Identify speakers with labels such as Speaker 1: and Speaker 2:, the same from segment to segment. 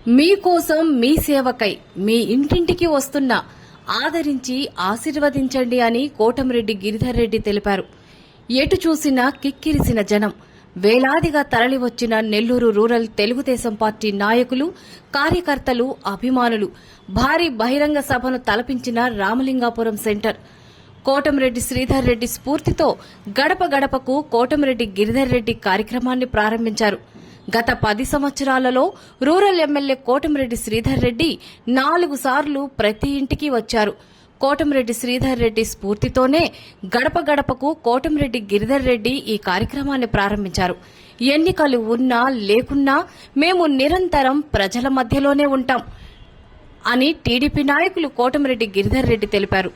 Speaker 1: మీకోసం మీ సేవకై మీ ఇంటింటికి వస్తున్న ఆదరించి ఆశీర్వదించండి అని కోటమిరెడ్డి గిరిధర్ రెడ్డి తెలిపారు. ఎటు చూసినా కిక్కిరిసిన జనం, వేలాదిగా తరలివచ్చిన నెల్లూరు రూరల్ తెలుగుదేశం పార్టీ నాయకులు, కార్యకర్తలు, అభిమానులు భారీ బహిరంగ సభను తలపించిన రామలింగాపురం సెంటర్. కోటమిరెడ్డి శ్రీధర్ రెడ్డి స్ఫూర్తితో గడప గడపకు కోటమిరెడ్డి గిరిధర్ రెడ్డి కార్యక్రమాన్ని ప్రారంభించారు. గత 10 సంవత్సరాలలో రూరల్ ఎమ్మెల్యే కోటమిరెడ్డి శ్రీధర్ రెడ్డి 4 సార్లు ప్రతి ఇంటికి వచ్చారు. కోటమిరెడ్డి శ్రీధర్ రెడ్డి స్ఫూర్తితోనే గడప గడపకు కోటమిరెడ్డి గిరిధర్ రెడ్డి ఈ కార్యక్రమాన్ని ప్రారంభించారు. ఎన్నికలు ఉన్నా లేకున్నా మేము నిరంతరం ప్రజల మధ్యలోనే ఉంటాం అని టీడీపీ నాయకులు కోటమిరెడ్డి గిరిధర్ రెడ్డి తెలిపారు.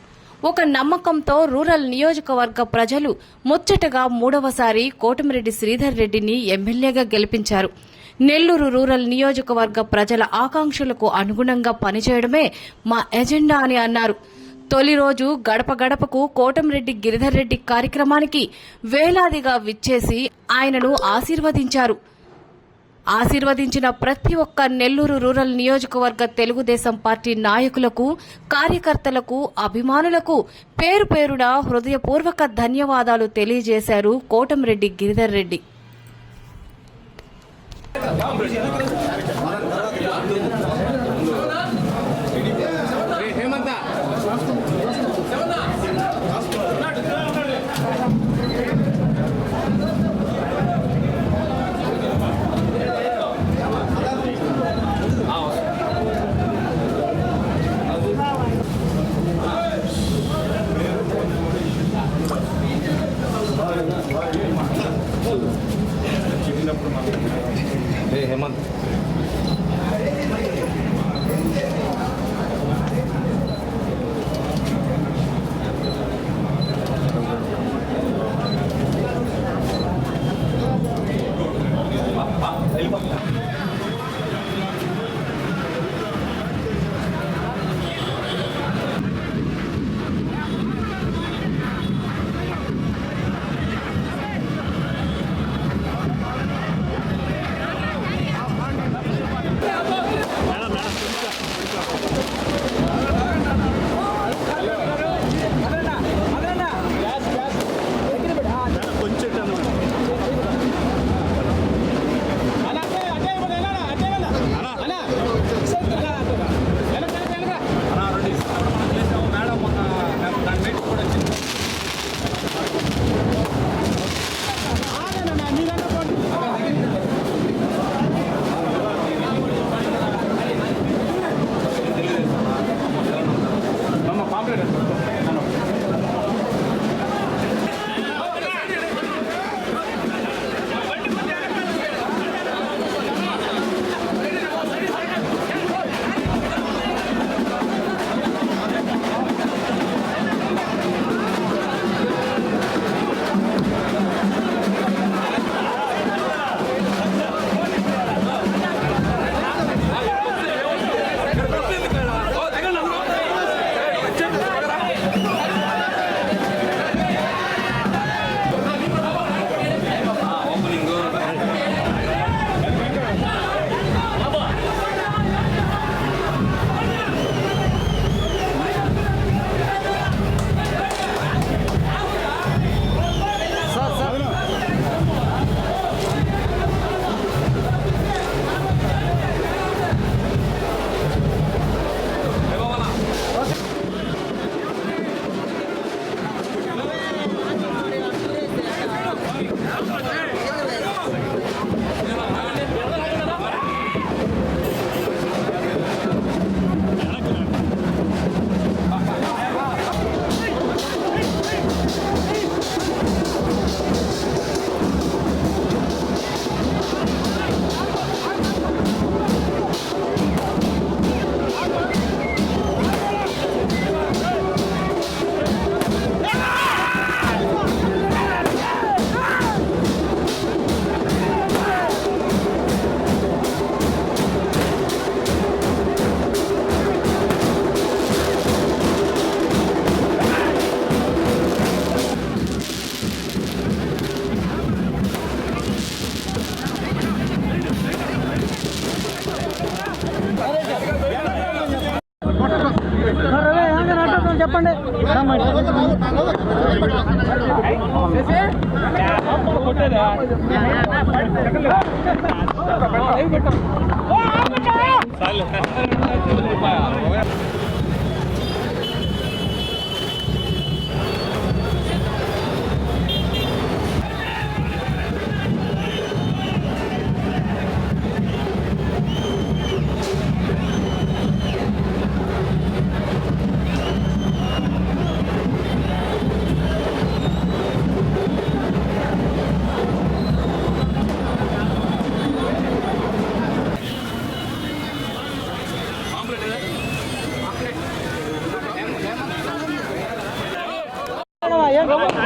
Speaker 1: ఒక నమ్మకంతో రూరల్ నియోజకవర్గ ప్రజలు ముచ్చటగా 3వసారి కోటమిరెడ్డి శ్రీధర్ రెడ్డిని ఎమ్మెల్యేగా గెలిపించారు. నెల్లూరు రూరల్ నియోజకవర్గ ప్రజల ఆకాంక్షలకు అనుగుణంగా పనిచేయడమే మా ఎజెండా అని అన్నారు. తొలి రోజు గడప గడపకు కోటమిరెడ్డి గిరిధర్ రెడ్డి కార్యక్రమానికి వేలాదిగా విచ్చేసి ఆయనను ఆశీర్వదించారు. ఆశీర్వదించిన ప్రతి ఒక్క నెల్లూరు రూరల్ నియోజకవర్గ తెలుగుదేశం పార్టీ నాయకులకు, కార్యకర్తలకు, అభిమానులకు పేరు పేరున హృదయపూర్వక ధన్యవాదాలు తెలియజేశారు కోటమిరెడ్డి గిరిధర్ రెడ్డి.
Speaker 2: हेमंत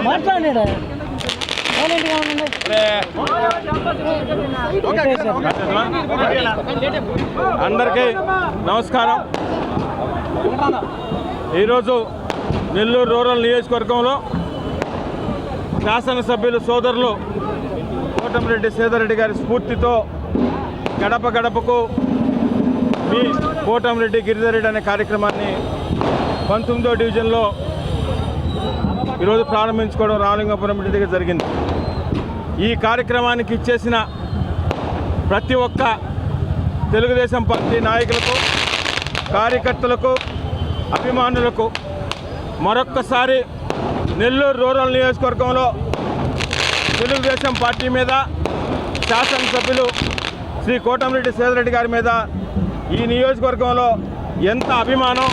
Speaker 2: మాట్లాడాడు
Speaker 3: అందరికీ నమస్కారం. ఈరోజు నెల్లూరు రూరల్ నియోజకవర్గంలో శాసనసభ్యులు సోదరులు కోటమిరెడ్డి సేదరెడ్డి గారి స్ఫూర్తితో గడప గడపకు మీ కోటమిరెడ్డి గిరిధర్ రెడ్డి అనే కార్యక్రమాన్ని 19వ డివిజన్లో ఈరోజు ప్రారంభించుకోవడం రామలింగపురం ఇంటి దగ్గర జరిగింది. ఈ కార్యక్రమానికి ఇచ్చేసిన ప్రతి ఒక్క తెలుగుదేశం పార్టీ నాయకులకు, కార్యకర్తలకు, అభిమానులకు మరొక్కసారి నెల్లూరు రూరల్ నియోజకవర్గంలో తెలుగుదేశం పార్టీ మీద, శాసనసభ్యులు శ్రీ కోటమిరెడ్డి సేదరెడ్డి గారి మీద ఈ నియోజకవర్గంలో ఎంత అభిమానం,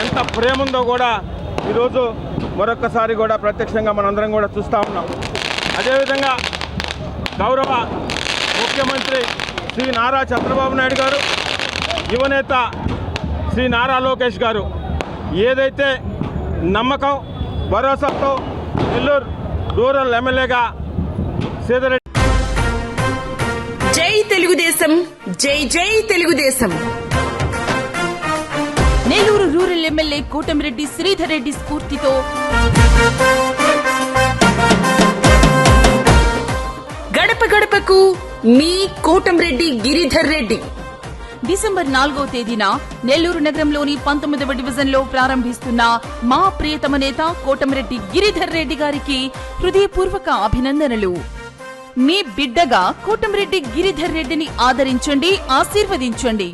Speaker 3: ఎంత ప్రేమ ఉందో కూడా ఈరోజు మరొక్కసారి కూడా ప్రత్యక్షంగా మనందరం కూడా చూస్తూ ఉన్నాం. అదేవిధంగా గౌరవ ముఖ్యమంత్రి శ్రీ నారా చంద్రబాబు నాయుడు గారు, యువనేత శ్రీ నారా లోకేష్ గారు ఏదైతే నమ్మకం, భరోసాతో నెల్లూరు రూరల్ ఎమ్మెల్యేగా సేదరెడ్డి.
Speaker 4: జై తెలుగుదేశం, జై జై తెలుగుదేశం. నెల్లూరు రూరల్ ఎమ్మెల్యే కోటమిరెడ్డి శ్రీధర్ రెడ్డి స్ఫూర్తితో గడప గడపకు మీ కోటమిరెడ్డి గిరిధర్ రెడ్డి. డిసెంబర్ 4వ తేదీన నెల్లూరు నగరంలోని 19వ డివిజన్లో ప్రారంభిస్తున్న మా ప్రియతమ నేత కోటమిరెడ్డి గిరిధర్ రెడ్డి గారికి హృదయపూర్వక అభినందనలు. మీ బిడ్డగా కోటమిరెడ్డి గిరిధర్ రెడ్డిని ఆదరించండి, ఆశీర్వదించండి.